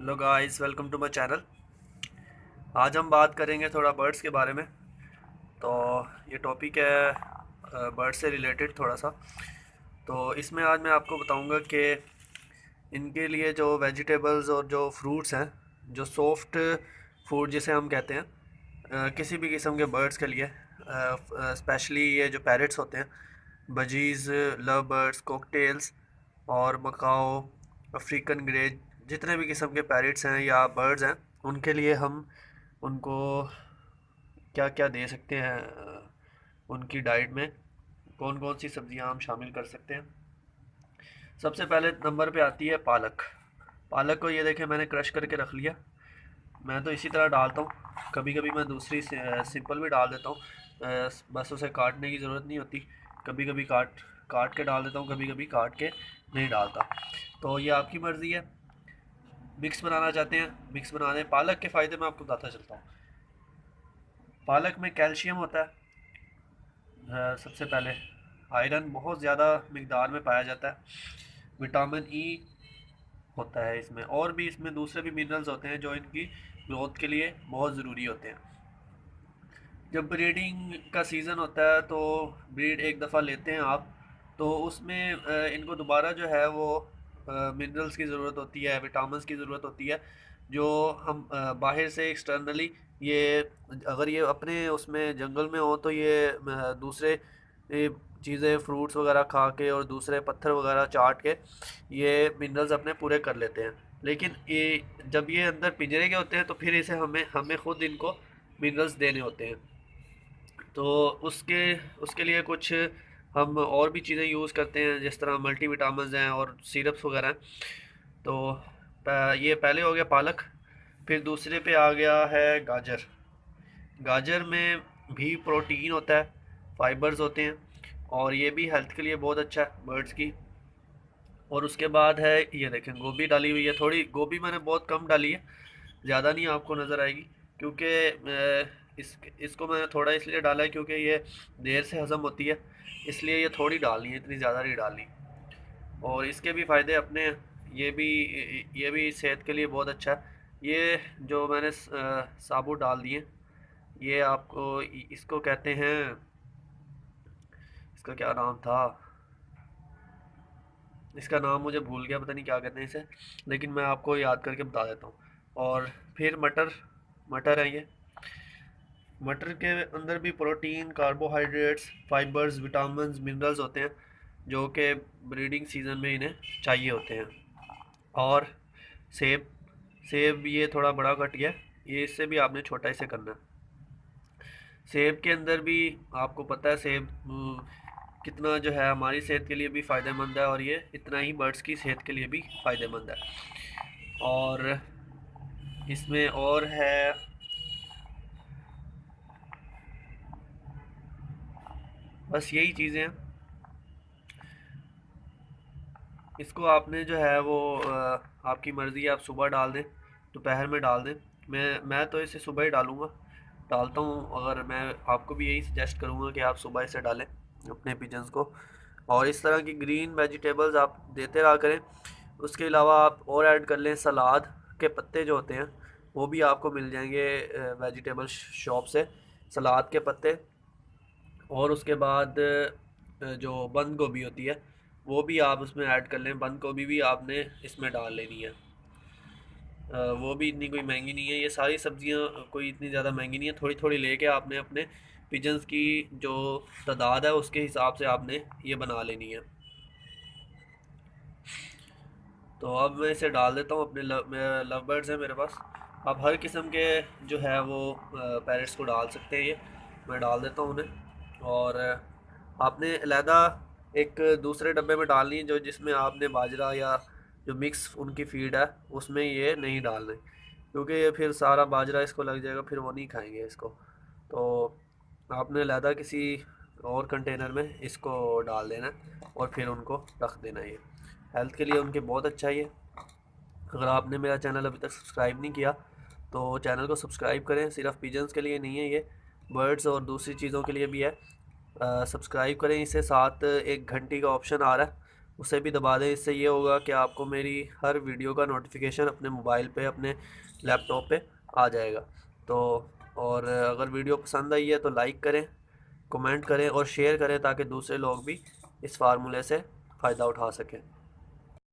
Hello guys, welcome to my channel. आज हम बात करेंगे थोड़ा बर्ड्स के बारे में। तो ये टॉपिक है बर्ड से रिलेटेड थोड़ा सा। तो इसमें आज मैं आपको बताऊंगा कि इनके लिए जो वेजिटेबल्स और जो फ्रूट्स हैं, जो सॉफ्ट फूड जिसे हम कहते हैं, किसी भी किस्म के बर्ड्स के लिए, स्पेशली ये जो पैरट्स होते हैं, बजीज, लव बर्ड्स, कॉकटेल्स और मकाओ, अफ्रीकन ग्रे, जितने भी किस्म के पैरट्स हैं या बर्ड्स हैं, उनके लिए हम उनको क्या क्या दे सकते हैं। उनकी डाइट में कौन कौन सी सब्जियां हम शामिल कर सकते हैं। सबसे पहले नंबर पे आती है पालक। पालक को ये देखें, मैंने क्रश करके रख लिया। मैं तो इसी तरह डालता हूँ, कभी कभी मैं दूसरी सिंपल भी डाल देता हूँ। बस उसे काटने की ज़रूरत नहीं होती। कभी कभी काट काट के डाल देता हूँ, कभी कभी काट के नहीं डालता। तो ये आपकी मर्ज़ी है। मिक्स बनाना चाहते हैं, मिक्स बनाने पालक के फ़ायदे मैं आपको बताता चलता हूँ। पालक में कैल्शियम होता है। सबसे पहले आयरन बहुत ज़्यादा मकदार में पाया जाता है। विटामिन ई होता है इसमें, और भी इसमें दूसरे भी मिनरल्स होते हैं जो इनकी ग्रोथ के लिए बहुत ज़रूरी होते हैं। जब ब्रीडिंग का सीज़न होता है तो ब्रीड एक दफ़ा लेते हैं आप, तो उसमें इनको दोबारा जो है वो मिनरल्स की ज़रूरत होती है, विटामिन्स की ज़रूरत होती है, जो हम बाहर से एक्सटर्नली, ये अगर ये अपने उसमें जंगल में हो तो ये दूसरे चीज़ें फ्रूट्स वगैरह खा के और दूसरे पत्थर वगैरह चाट के ये मिनरल्स अपने पूरे कर लेते हैं। लेकिन ये जब ये अंदर पिंजरे के होते हैं तो फिर इसे हमें हमें खुद इनको मिनरल्स देने होते हैं। तो उसके उसके लिए कुछ हम और भी चीज़ें यूज़ करते हैं, जिस तरह मल्टीविटामिन्स हैं और सिरप्स वगैरह हैं। तो ये पहले हो गया पालक। फिर दूसरे पे आ गया है गाजर। गाजर में भी प्रोटीन होता है, फाइबर्स होते हैं, और ये भी हेल्थ के लिए बहुत अच्छा है बर्ड्स की। और उसके बाद है, ये देखें, गोभी डाली हुई है। थोड़ी गोभी मैंने बहुत कम डाली है, ज़्यादा नहीं आपको नज़र आएगी, क्योंकि इसको मैंने थोड़ा इसलिए डाला है क्योंकि ये देर से हज़म होती है, इसलिए ये थोड़ी डालनी है, इतनी ज़्यादा नहीं डालनी। और इसके भी फ़ायदे अपने, ये भी सेहत के लिए बहुत अच्छा है। ये जो मैंने साबुत डाल दिए, ये आपको इसको कहते हैं, इसका क्या नाम था, इसका नाम मुझे भूल गया, पता नहीं क्या कहते हैं इसे, लेकिन मैं आपको याद करके बता देता हूँ। और फिर मटर। मटर है ये। मटर के अंदर भी protein, carbohydrates, fibres, vitamins, minerals होते हैं, जो कि ब्रीडिंग सीजन में इन्हें चाहिए होते हैं। और सेब। सेब ये थोड़ा बड़ा कट गया, ये इससे भी आपने छोटा इसे करना है। सेब के अंदर भी आपको पता है, सेब कितना जो है हमारी सेहत के लिए भी फ़ायदेमंद है, और ये इतना ही बर्ड्स की सेहत के लिए भी फ़ायदेमंद है। और इसमें और है, बस यही चीज़ें हैं। इसको आपने जो है वो आपकी मर्ज़ी है, आप सुबह डाल दें, दोपहर में डाल दें। मैं तो इसे सुबह ही डालता हूँ। अगर मैं आपको भी यही सजेस्ट करूँगा कि आप सुबह इसे डालें अपने पिजन्स को। और इस तरह की ग्रीन वेजिटेबल्स आप देते रहा करें। उसके अलावा आप और ऐड कर लें, सलाद के पत्ते जो होते हैं वो भी आपको मिल जाएंगे वेजिटेबल शॉप से, सलाद के पत्ते। और उसके बाद जो बंद गोभी होती है वो भी आप उसमें ऐड कर लें। बंद गोभी भी आपने इसमें डाल लेनी है। वो भी इतनी कोई महंगी नहीं है, ये सारी सब्जियां कोई इतनी ज़्यादा महंगी नहीं है। थोड़ी थोड़ी लेके आपने अपने पिजन्स की जो तादाद है उसके हिसाब से आपने ये बना लेनी है। तो अब मैं इसे डाल देता हूँ अपने लव बर्ड्स हैं मेरे पास। आप हर किस्म के जो है वो पैरट्स को डाल सकते हैं, ये मैं डाल देता हूँ उन्हें। और आपने अलहदा एक दूसरे डब्बे में डालनी है, जो जिसमें आपने बाजरा या जो मिक्स उनकी फीड है उसमें ये नहीं डालने, क्योंकि ये फिर सारा बाजरा इसको लग जाएगा, फिर वो नहीं खाएंगे इसको। तो आपने अलहदा किसी और कंटेनर में इसको डाल देना है और फिर उनको रख देना है। ये हेल्थ के लिए उनके बहुत अच्छा है ये। अगर आपने मेरा चैनल अभी तक सब्सक्राइब नहीं किया तो चैनल को सब्सक्राइब करें। सिर्फ पिजन्स के लिए नहीं है ये, बर्ड्स और दूसरी चीज़ों के लिए भी है। सब्सक्राइब करें इसे। साथ एक घंटी का ऑप्शन आ रहा है, उसे भी दबा दें। इससे ये होगा कि आपको मेरी हर वीडियो का नोटिफिकेशन अपने मोबाइल पे, अपने लैपटॉप पे आ जाएगा। तो और अगर वीडियो पसंद आई है तो लाइक करें, कमेंट करें और शेयर करें, ताकि दूसरे लोग भी इस फार्मूले से फ़ायदा उठा सकें।